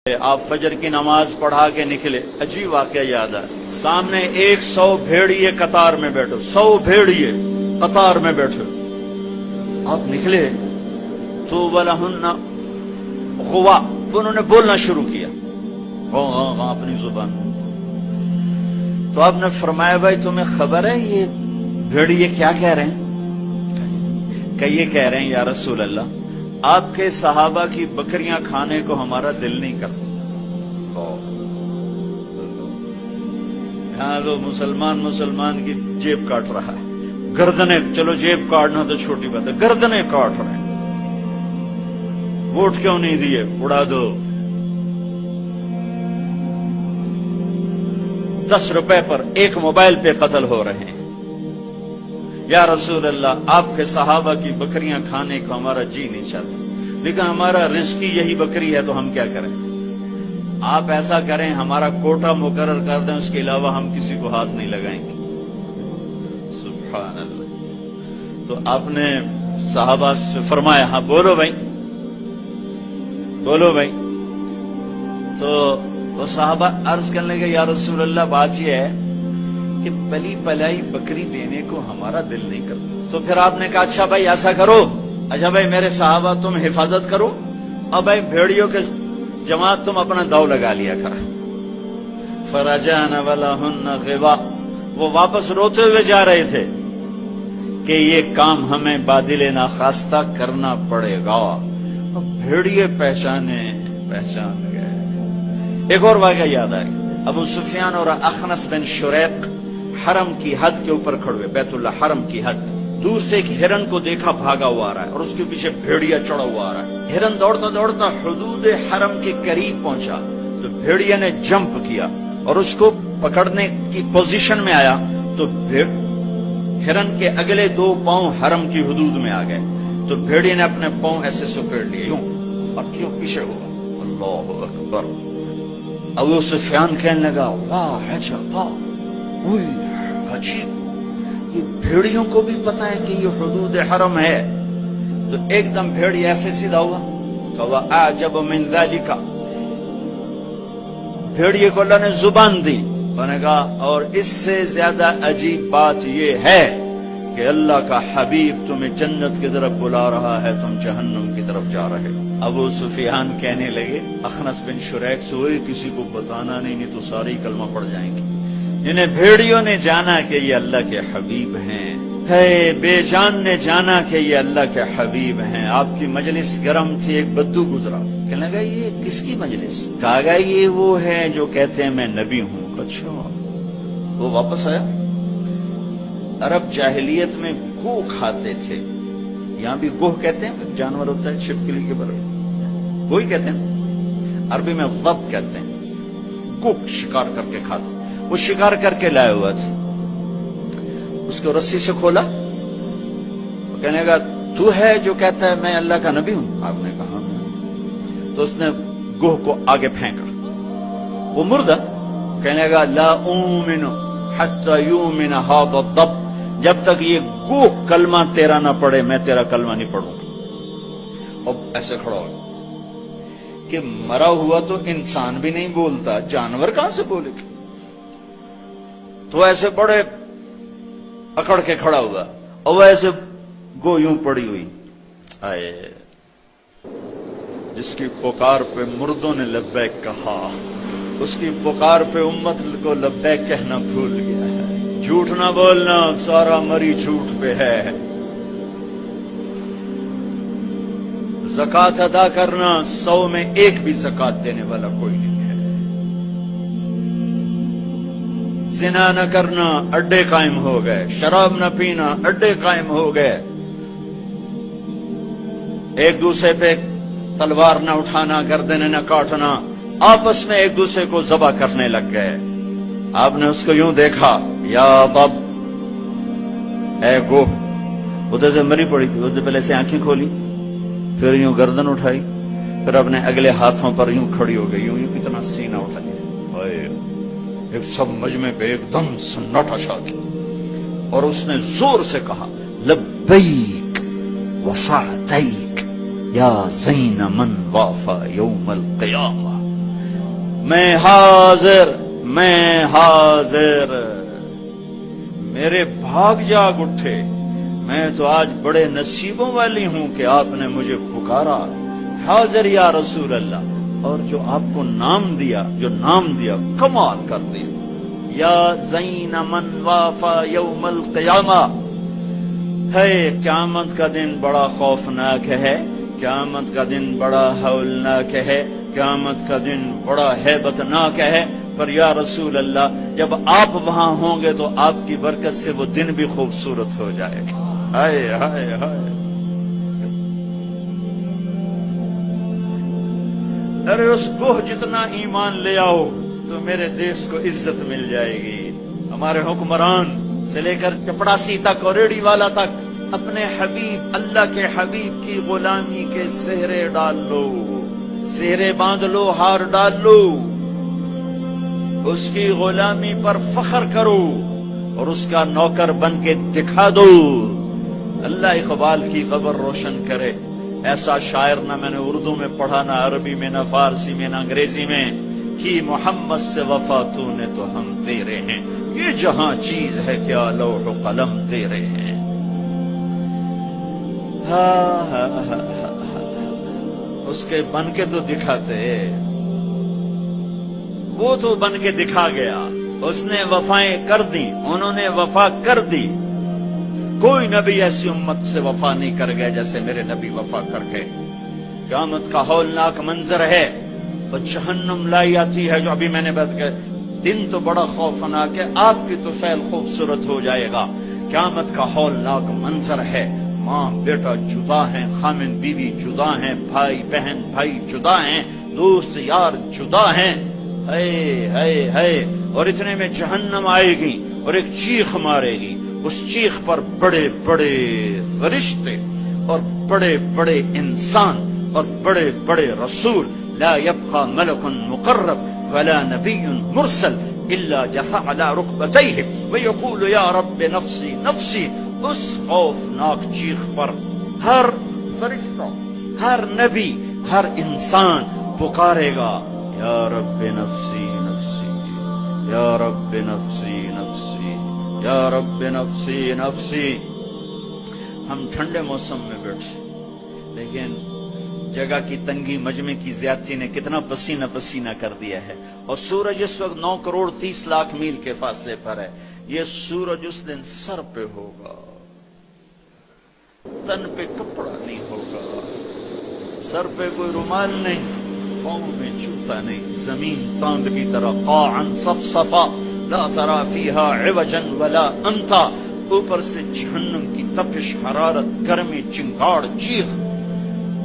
آپ فجر کی نماز پڑھا کے نکلے، عجیب واقعہ یاد ہے، سامنے 100 بھیڑیے قطار میں بیٹھو، 100 بھیڑیے قطار میں بیٹھو، آپ نکلے تو وَلَهُنَّ غوا، انہوں نے بولنا شروع کیا اپنی زبان، تو آپ نے فرمایا بھائی تمہیں خبر ہے یہ بھیڑیے کیا کہہ رہے ہیں؟ کہ یہ کہہ رہے ہیں یا رسول اللہ آپ کے صحابہ کی بکریاں کھانے کو ہمارا دل نہیں کرتا۔ یہاں تو مسلمان کی جیب کاٹ رہا ہے، گردنیں، چلو جیب کاٹنا تو چھوٹی بات ہے، گردنیں کاٹ رہے ہیں، ووٹ کیوں نہیں دیے، اڑا دو، 10 روپے پر ایک موبائل پہ قتل ہو رہے ہیں۔ یا رسول اللہ آپ کے صحابہ کی بکریاں کھانے کو ہمارا جی نہیں چاہتا، لیکن ہمارا رزق ہی یہی بکری ہے تو ہم کیا کریں؟ آپ ایسا کریں ہمارا کوٹا مقرر کر دیں، اس کے علاوہ ہم کسی کو ہاتھ نہیں لگائیں گے۔ سبحان اللہ۔ تو آپ نے صحابہ سے فرمایا ہاں بولو بھائی، بولو بھائی۔ تو وہ صحابہ عرض کرنے لگے یا رسول اللہ بات یہ ہے کہ پلی پلائی بکری دینے کو ہمارا دل نہیں کرتا۔ تو پھر آپ نے کہا اچھا بھائی ایسا کرو، اچھا بھائی میرے صحابہ تم حفاظت کرو، اب بھائی بھیڑیوں کے جماعت تم اپنا داؤ لگا لیا کر۔ فرجعنا ولہن غوا، وہ واپس روتے ہوئے جا رہے تھے کہ یہ کام ہمیں بادل ناخواستہ کرنا پڑے گا۔ اب بھیڑیے پہچان گئے۔ ایک اور واقعہ یاد آئے، ابو سفیان اور اخنس بن شریق حرم کی حد کے اوپر کھڑے ہوئے، بیت اللہ حرم کی حد، دور سے ایک ہرن کو دیکھا بھاگا ہوا آ رہا ہے اور اس کے پیچھے بھیڑیا چڑھا ہوا آ رہا ہے۔ ہرن دوڑتا دوڑتا حدود حرم کے قریب پہنچا تو بھیڑیا نے جمپ کیا اور اس کو پکڑنے کی پوزیشن میں آیا تو ہرن کے اگلے 2 پاؤں حرم کی حدود میں آ گئے، تو بھیڑیا نے اپنے پاؤں ایسے سکیڑ لیے یوں اور کیوں پیچھے ہوا۔ اللہ اکبر۔ ابو سفیان کہنے لگا واہ عجب، عجیب، یہ بھیڑیوں کو بھی پتا ہے کہ یہ حدود حرم ہے۔ تو ایک دم بھیڑی ایسے سیدھا ہوا کہ وَأَعْجَبُ مِنْ ذَلِكَ، بھیڑیے کو اللہ نے زبان دی، انہوں نے کہا اور اس سے زیادہ عجیب بات یہ ہے کہ اللہ کا حبیب تمہیں جنت کی طرف بلا رہا ہے، تم جہنم کی طرف جا رہے ہو۔ ابو سفیان کہنے لگے اخنس بن شریق سے کسی کو بتانا نہیں تو سارے کلمہ پڑ جائیں گے۔ انہیں بھیڑیوں نے جانا کہ یہ اللہ کے حبیب ہیں، ہے بے جان نے جانا کہ یہ اللہ کے حبیب ہیں۔ آپ کی مجلس گرم تھی، ایک بدو گزرا، کہنے لگا یہ کس کی مجلس؟ کہا گیا یہ وہ ہے جو کہتے ہیں میں نبی ہوں۔ اچھا، وہ واپس آیا۔ عرب جاہلیت میں گو کھاتے تھے، یہاں بھی گوہ کہتے ہیں، ایک جانور ہوتا ہے چھپکلی کے برابر، گوہی کہتے ہیں، عربی میں ضب کہتے ہیں، گو شکار کر کے کھاتے، وہ شکار کر کے لائے ہوا تھا، اس کو رسی سے کھولا، وہ کہنے لگا تو ہے جو کہتا ہے میں اللہ کا نبی ہوں؟ آپ نے کہا تو اس نے گوہ کو آگے پھینکا، وہ مردہ، کہنے لگا لا اومن حتی یومن ھذا الضب، جب تک یہ گوہ کلمہ تیرا نہ پڑھے میں تیرا کلمہ نہیں پڑھوں گا۔ اب ایسے کھڑا ہو کہ مرا ہوا تو انسان بھی نہیں بولتا، جانور کہاں سے بولے گا؟ تو ایسے بڑے اکڑ کے کھڑا ہوا اور ایسے گو یوں پڑی ہوئی، آئے جس کی پکار پہ مردوں نے لبیک کہا، اس کی پکار پہ امت کو لبیک کہنا بھول گیا ہے۔ جھوٹ نہ بولنا، سارا مری جھوٹ پہ ہے۔ زکوٰۃ ادا کرنا، 100 میں 1 بھی زکوٰۃ دینے والا کوئی نہیں ہے۔ زنا نہ کرنا، اڈے قائم ہو گئے، شراب نہ پینا، اڈے قائم ہو گئے، ایک دوسرے پہ تلوار نہ اٹھانا، گردنیں نہ کاٹنا، آپس میں ایک دوسرے کو ذبح کرنے لگ گئے۔ آپ نے اس کو یوں دیکھا یا باب، اے گوہ، ادھر سے مری پڑی تھی، ادھر پہلے سے آنکھیں کھولی، پھر یوں گردن اٹھائی، پھر اپنے اگلے ہاتھوں پر یوں کھڑی ہو گئی، یوں کتنا سینہ اٹھا لیا، ایک سب مجمع پہ ایک دم سناٹا چھا گیا، اور اس نے زور سے کہا لبیک وسعدیک یا زین من وافا یوم القیامہ، میں حاضر، میں حاضر، میرے بھاگ جاگ اٹھے، میں تو آج بڑے نصیبوں والی ہوں کہ آپ نے مجھے پکارا، حاضر یا رسول اللہ۔ اور جو آپ کو نام دیا، جو نام دیا کمال کر دیا، یا زین من وافا یوم القیامہ۔ ہے قیامت کا دن بڑا خوفناک ہے، قیامت کا دن بڑا ہولناک ہے، قیامت کا دن بڑا ہیبتناک ہے، پر یا رسول اللہ جب آپ وہاں ہوں گے تو آپ کی برکت سے وہ دن بھی خوبصورت ہو جائے گا۔ ہائے ہائے ہائے، ارے اس گوہ جتنا ایمان لے آؤ تو میرے دیش کو عزت مل جائے گی۔ ہمارے حکمران سے لے کر چپڑاسی تک اور ریڑھی والا تک اپنے حبیب، اللہ کے حبیب کی غلامی کے سہرے ڈال لو، سہرے باندھ لو، ہار ڈال لو، اس کی غلامی پر فخر کرو اور اس کا نوکر بن کے دکھا دو۔ اللہ اقبال کی قبر روشن کرے۔ ایسا شاعر نہ میں نے اردو میں پڑھا، نہ عربی میں، نہ فارسی میں، نہ انگریزی میں، کہ محمد سے وفا تو نے تو ہم تیرے ہیں، یہ جہاں چیز ہے کیا لوح و قلم تیرے ہیں۔ اس کے بن کے تو دکھاتے، وہ تو بن کے دکھا گیا، اس نے وفائیں کر دی، انہوں نے وفا کر دی۔ کوئی نبی ایسی امت سے وفا نہیں کر گئے جیسے میرے نبی وفا کر گئے۔ قیامت کا ہولناک منظر ہے، اور جہنم لائی آتی ہے، جو ابھی میں نے بات کیا، دن تو بڑا خوفناک ہے، آپ کی تو فعل خوبصورت ہو جائے گا۔ قیامت کا ہولناک منظر ہے، ماں بیٹا جدا ہیں، خامن بیوی جدا ہیں، بھائی بہن بھائی جدا ہیں، دوست یار جدا ہیں، ہائے ہائے ہائے۔ اور اتنے میں جہنم آئے گی اور ایک چیخ مارے گی، اس چیخ پر بڑے بڑے فرشتے اور بڑے بڑے انسان اور بڑے بڑے رسول، لا يبقى ملك مقرب ولا نبي مرسل الا جثى على ركبتيه ويقول يا رب نفسي نفسي۔ اس خوفناک چیخ پر ہر فرشتہ، ہر نبی، ہر انسان پکارے گا، یا رب نفسی نفسی، یا رب نفسی نفسی، یا رب نفسی نفسی۔ ہم ٹھنڈے موسم میں بیٹھے، لیکن جگہ کی تنگی، مجمع کی زیادتی نے کتنا پسینہ پسینہ کر دیا ہے، اور سورج اس وقت 9 کروڑ 30 لاکھ میل کے فاصلے پر ہے۔ یہ سورج اس دن سر پہ ہوگا، تن پہ کپڑا نہیں ہوگا، سر پہ کوئی رومال نہیں، پاؤں میں جوتا نہیں، زمین تانگ کی طرح قاعا صفصفا لا ترى فيها عوجا ولا امتا۔ اوپر سے جہنم کی تپش، حرارت، گرمی، چنگاڑ، چیخ،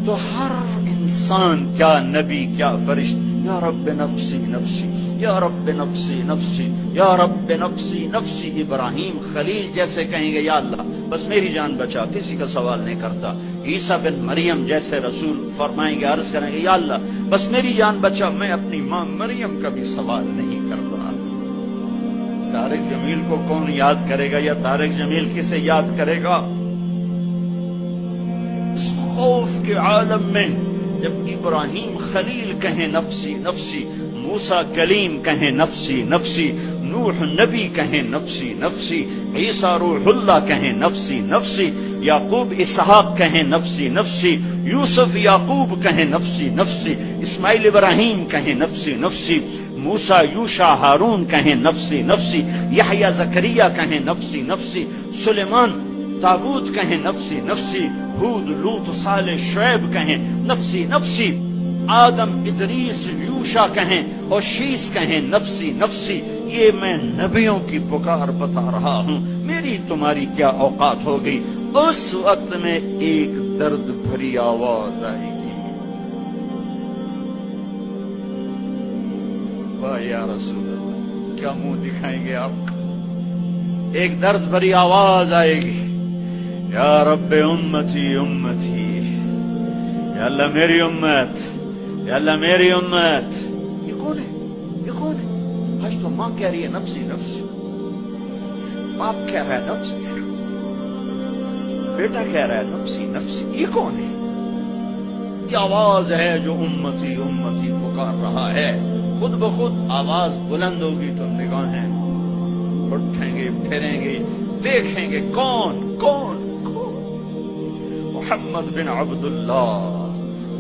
تو ہر انسان، کیا نبی کیا فرشت، یا رب نفسی نفسی، یا رب نفسی نفسی، یا رب نفسی نفسی۔ ابراہیم خلیل جیسے کہیں گے یا اللہ بس میری جان بچا، کسی کا سوال نہیں کرتا۔ عیسیٰ بن مریم جیسے رسول فرمائیں گے، عرض کریں گے یا اللہ بس میری جان بچا، میں اپنی ماں مریم کا بھی سوال نہیں کرتا۔ طارق جمیل کو کون یاد کرے گا، یا طارق جمیل کسے یاد کرے گا؟ اس خوف کے عالم میں جب ابراہیم خلیل کہیں نفسی نفسی، موسیٰ کلیم کہیں نفسی نفسی، نوح نبی کہیں نفسی نفسی، عیسیٰ روح اللہ کہیں نفسی نفسی، یعقوب اسحاق کہیں نفسی نفسی، یوسف یعقوب کہیں نفسی نفسی، اسماعیل ابراہیم کہیں نفسی نفسی، موسیٰ یوشع ہارون کہیں نفسی نفسی، یحییٰ زکریا کہیں نفسی نفسی، سلیمان داؤد کہیں نفسی نفسی، ہود لوط صالح شعیب کہیں نفسی نفسی، آدم ادریس یوشع کہیں اور شیس کہیں نفسی نفسی۔ یہ میں نبیوں کی پکار بتا رہا ہوں، میری تمہاری کیا اوقات ہو گئی؟ اس وقت میں ایک درد بھری آواز آئے گی، واہ یا رسول اللہ، کیا منہ دکھائیں گے آپ؟ ایک درد بھری آواز آئے گی، یا رب امتی امتی، یا اللہ میری امت، یا اللہ میری امت۔ یہ کون ہے؟ یہ کون ہے؟ آج تو ماں کہہ رہی ہے نفسی نفسی، باپ کہہ رہا ہے نفسی نفسی، بیٹا کہہ رہا ہے نفسی نفسی، یہ کون ہے؟ یہ آواز ہے جو امتی امتی پکار رہا ہے۔ خود بخود آواز بلند ہوگی تو نگاہیں اٹھیں گے، پھریں گے، دیکھیں گے کون کون کون؟ محمد بن عبداللہ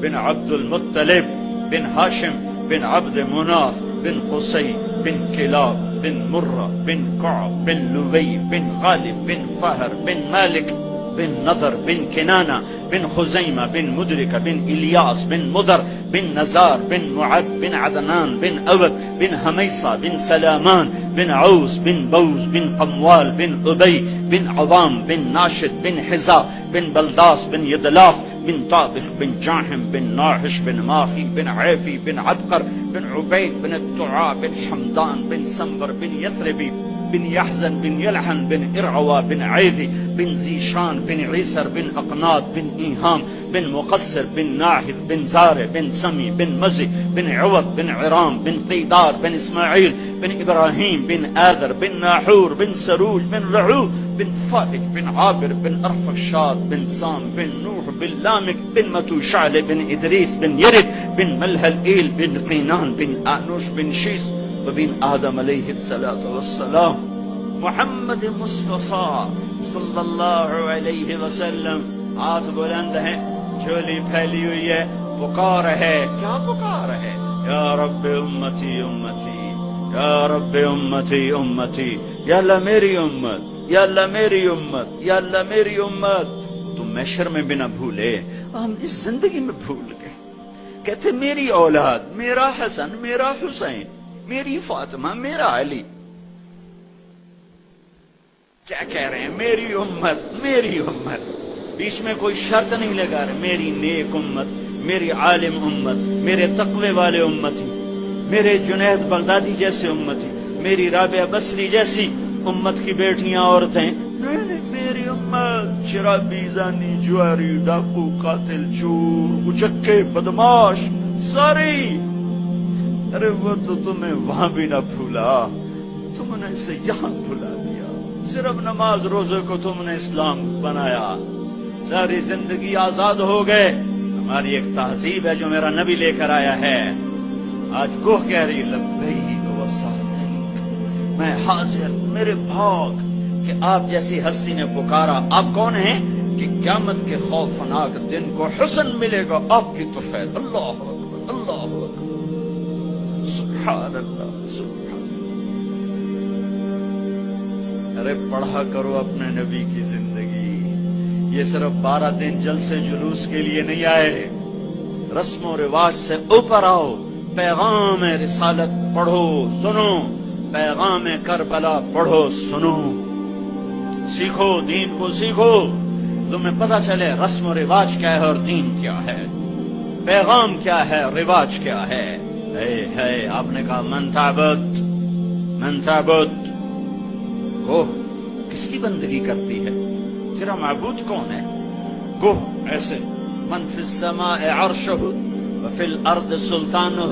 بن عبد المطلب بن ہاشم بن عبد مناف بن قصی بن کلاب بن مرہ بن کعب بن لوی بن غالب بن فہر بن مالک بن نضر بن کنانہ بن خزیمہ بن مدرکہ بن الیاس بن مدر بن نزار بن معد بن عدنان بن اود بن حمیصہ بن سلامان بن عوس بن بوز بن قموال بن ابی بن عوام بن ناشد بن حزا بن بلداس بن یدلاف بن طابخ بن جاحم بن ناحش بن ماخی بن عیفی بن عبقر بن عبید بن الدعاء بن حمدان بن سنبر بن یثربی بن يحزن بن يلحن بن إرعوى بن عيذي بن زيشان بن عيسر بن أقناط بن إيهام بن مقصر بن ناحذ بن زارع بن سمي بن مزي بن عوض بن عرام بن قيدار بن إسماعيل بن إبراهيم بن آذر بن ناحور بن سروج بن رعو بن فائج بن عابر بن أرفخشاد بن سام بن نوح بن لامك بن متوشعل بن إدريس بن يرد بن ملهلئيل بن قينان بن آنوش بن شيس وبن آدم علیہ الصلوۃ والسلام۔ محمد مصطفیٰ صلی اللہ علیہ وسلم ہاتھ بلند ہیں، جھولی پھیلی ہوئی ہے، پکار ہے، کیا پکار ہے؟ یا رب امتی امتی، یا رب امتی امتی، یا اللہ میری امت، یا اللہ میری امت، یا اللہ میری امت۔ تم محشر میں بھی نہ بھولے، ہم اس زندگی میں بھول گئے۔ کہتے میری اولاد، میرا حسن، میرا حسین، میری فاطمہ، میرا علی۔ کیا کہہ رہے ہیں؟ میری امت، میری امت۔ بیچ میں کوئی شرط نہیں لگا رہے، میری نیک امت، میری عالم امت، میرے تقوی والے امتی، میرے جنید بغدادی جیسے امتی، میری رابعہ بصری جیسی امت کی بیٹیاں، عورتیں، نہیں نہیں، میری امت، شرابی، زانی، جواری، ڈاکو، قاتل، چور، اچکے، بدماش، ساری۔ ارے وہ تو تمہیں وہاں بھی نہ بھولا، تم نے اسے یہاں بھلا دیا۔ صرف نماز روزے کو تم نے اسلام بنایا، ساری زندگی آزاد ہو گئے۔ ہماری ایک تہذیب ہے جو میرا نبی لے کر آیا ہے۔ آج گوہ کہہ رہی لبیک و سعدیک، میں حاضر، میرے بھاگ کہ آپ جیسی ہستی نے پکارا۔ آپ کون ہیں؟ کہ قیامت کے خوفناک دن کو حسن ملے گا آپ کی طفیل۔ اللہ اکبر، اللہ اکبر، سبحان اللہ، سبحان اللہ۔ ارے پڑھا کرو اپنے نبی کی زندگی۔ یہ صرف 12 دن جلسے جلوس کے لیے نہیں آئے، رسم و رواج سے اوپر آؤ، پیغام رسالت پڑھو سنو، پیغام کربلا پڑھو سنو، سیکھو، دین کو سیکھو، تمہیں پتہ چلے رسم و رواج کیا ہے اور دین کیا ہے، پیغام کیا ہے، رواج کیا ہے۔ ہے آپ نے کہا من تعبد، من تعبد، گوہ کس کی بندگی کرتی ہے؟ تیرا معبود کون ہے؟ گوہ ایسے من فی السماء عرشہ وفی الارض سلطانہ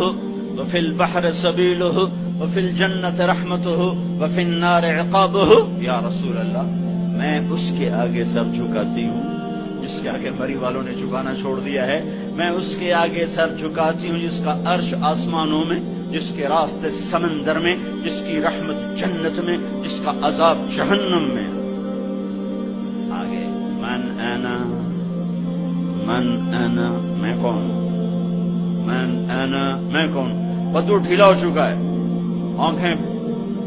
وفی البحر سبیلہ وفی الجنت رحمتہ وفی النار عقابہ۔ یا رسول اللہ، میں اس کے آگے سر جھکاتی ہوں جس کے آگے مری والوں نے جھکانا چھوڑ دیا ہے، میں اس کے آگے سر جھکاتی ہوں جس کا عرش آسمانوں میں، جس کے راستے سمندر میں، جس کی رحمت جنت میں، جس کا عذاب جہنم میں۔ آگے من انا، من انا، میں کون ہوں؟ من انا، میں کون؟ بدو ڈھیلا ہو چکا ہے، آنکھیں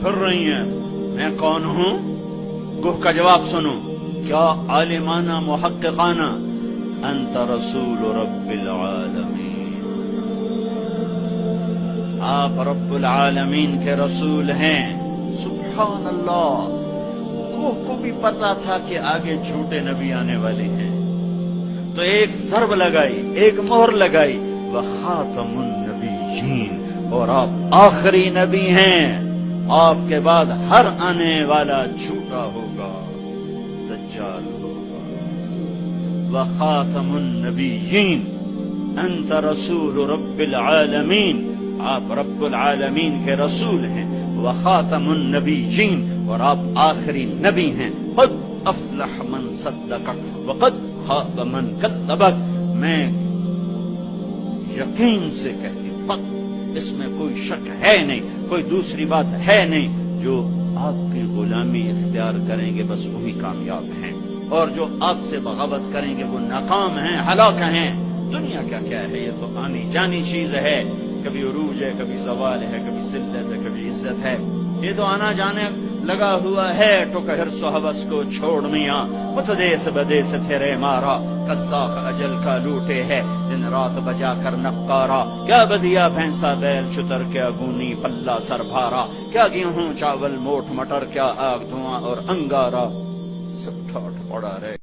پھر رہی ہیں، میں کون ہوں؟ گوہ کا جواب سنو، کیا عالمانہ محققانہ، انت رسول رب العالمین، آپ رب العالمین کے رسول ہیں۔ سبحان اللہ۔ گوہ کو بھی پتا تھا کہ آگے جھوٹے نبی آنے والے ہیں، تو ایک ضرب لگائی، ایک مہر لگائی، وخاتم النبیین، اور آپ آخری نبی ہیں، آپ کے بعد ہر آنے والا جھوٹا ہوگا، دجال ہوگا۔ وخاتم النبیین، انت رسول رب العالمین، آپ رب العالمین کے رسول ہیں، وخاتم النبیین، اور آپ آخری نبی ہیں۔ قد افلح من صدقک وقد خاب من کذبک، میں یقین سے کہتی ہوں، قد اس میں کوئی شک ہے نہیں، کوئی دوسری بات ہے نہیں۔ جو آپ کی غلامی اختیار کریں گے بس وہی کامیاب ہیں، اور جو آپ سے بغاوت کریں گے وہ ناکام ہیں، ہلاک ہیں۔ دنیا کیا ہے، یہ تو آنی جانی چیز ہے، کبھی عروج ہے، کبھی زوال ہے، کبھی ذلت ہے، کبھی عزت ہے، یہ تو آنا جانے لگا ہوا ہے۔ ٹک حرص و حوث کو چھوڑ میاں، متدیس بدیس پھرے مارا، قزاق اجل کا لوٹے ہے دن رات بجا کر نقارا۔ کیا بدیا بھینسا بیل شتر، کیا گونی پلہ سر بھارا، کیا گیہوں چاول موٹ مٹر، کیا آگ دھواں اور انگارا، سب ٹھاٹ پڑا رہے۔